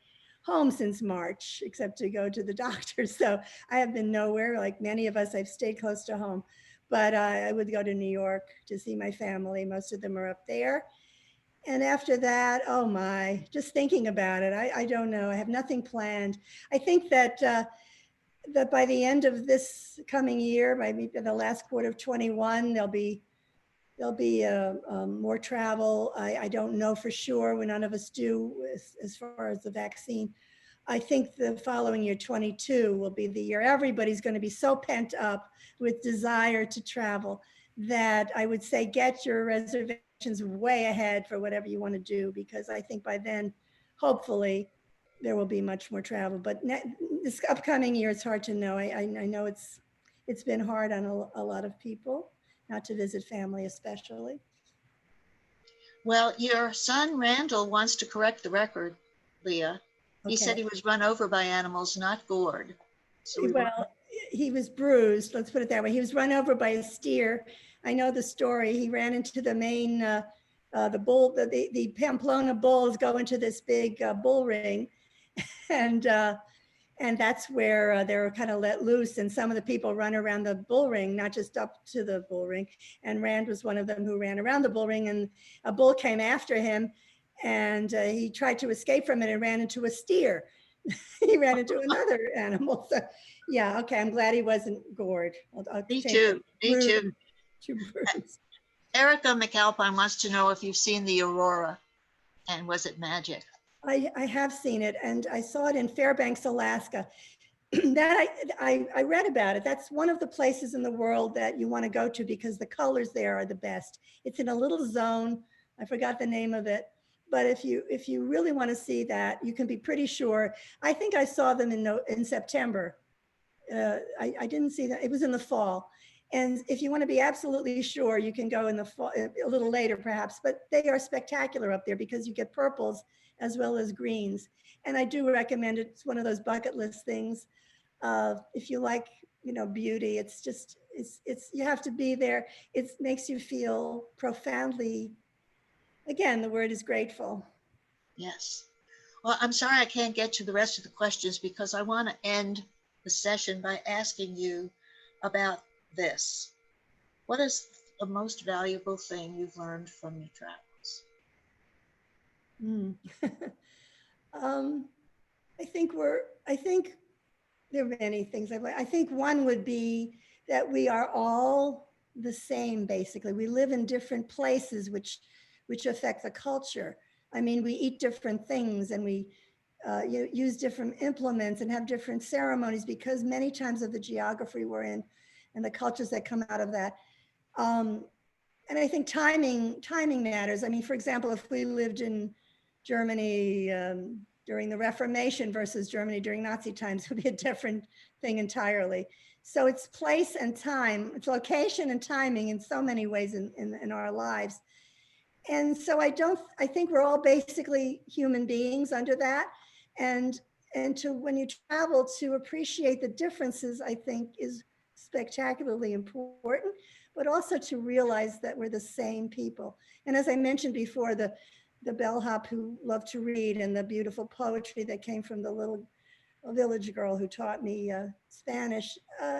home since March, except to go to the doctor. So I have been nowhere. Like many of us, I've stayed close to home. But I would go to New York to see my family. Most of them are up there. And after that, oh my, just thinking about it, I don't know. I have nothing planned. I think that by the end of this coming year, maybe the last quarter of 21, there'll be more travel. I don't know for sure. When none of us do as far as the vaccine. I think the following year, 22, will be the year everybody's going to be so pent up with desire to travel that I would say get your reservations way ahead for whatever you want to do, because I think by then, hopefully, there will be much more travel. But this upcoming year, it's hard to know. I know it's been hard on a lot of people not to visit family, especially. Well, your son Randall wants to correct the record, Leah. He said Okay. he was run over by animals, not gored. So we want. Well, he was bruised. Let's put it that way. He was run over by a steer. I know the story. He ran into the main, the bull, the Pamplona bulls go into this big bull ring, and uh, and that's where they're kind of let loose. And some of the people run around the bull ring, not just up to the bull ring. And Rand was one of them who ran around the bull ring, and a bull came after him, and he tried to escape from it and ran into a steer. He ran into another animal. So, yeah, okay. I'm glad he wasn't gored. I'll Me change too. Me bruised too. to bruised. Erica McAlpine wants to know if you've seen the aurora and was it magic? I have seen it, and I saw it in Fairbanks, Alaska. That I read about it. That's one of the places in the world that you want to go to because the colors there are the best. It's in a little zone. I forgot the name of it. But if you really want to see that, you can be pretty sure. I think I saw them in September. I didn't see that. It was in the fall. And if you want to be absolutely sure, you can go in the fall, a little later perhaps, but they are spectacular up there because you get purples as well as greens. And I do recommend it. It's one of those bucket list things. If you like, beauty, it's you have to be there. It makes you feel profoundly, again, the word is grateful. Yes. Well, I'm sorry I can't get to the rest of the questions because I want to end the session by asking you about this. What is the most valuable thing you've learned from your travels? Mm. um, I think there are many things I've learned. I think one would be that we are all the same, basically. We live in different places, which affect the culture. I mean, we eat different things and we use different implements and have different ceremonies because many times of the geography we're in and the cultures that come out of that. Um, and I think timing matters. I mean, for example, if we lived in Germany during the Reformation versus Germany during Nazi times, it would be a different thing entirely. So it's place and time, it's location and timing in so many ways in our lives. And so I think we're all basically human beings under that. And to when you travel, to appreciate the differences, I think is spectacularly important, but also to realize that we're the same people. And as I mentioned before, the bellhop who loved to read and the beautiful poetry that came from the little village girl who taught me Spanish.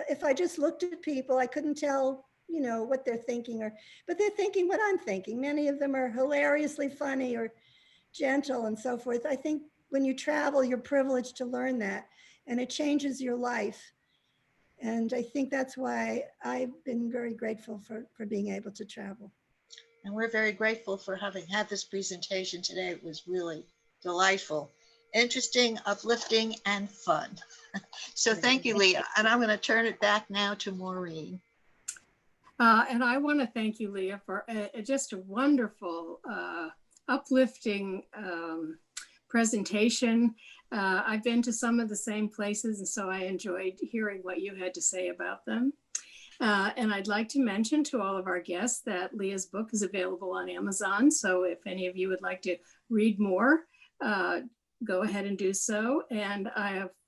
If I just looked at people, I couldn't tell, what they're thinking, but they're thinking what I'm thinking. Many of them are hilariously funny or gentle and so forth. I think when you travel, you're privileged to learn that, and it changes your life. And I think that's why I've been very grateful for being able to travel. And we're very grateful for having had this presentation today. It was really delightful, interesting, uplifting, and fun. So thank you, Leah. And I'm going to turn it back now to Maureen. And I want to thank you, Leah, for just a wonderful, uplifting presentation. I've been to some of the same places, and so I enjoyed hearing what you had to say about them. And I'd like to mention to all of our guests that Lea's book is available on Amazon. So if any of you would like to read more, go ahead and do so. And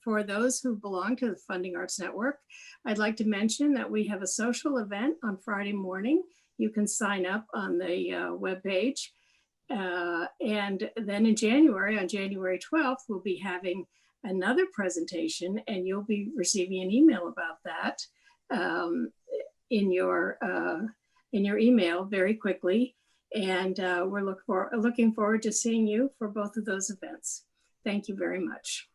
for those who belong to the Funding Arts Network, I'd like to mention that we have a social event on Friday morning. You can sign up on the webpage. And then in January, on January 12th, we'll be having another presentation, and you'll be receiving an email about that in your email very quickly. And we're looking forward to seeing you for both of those events. Thank you very much.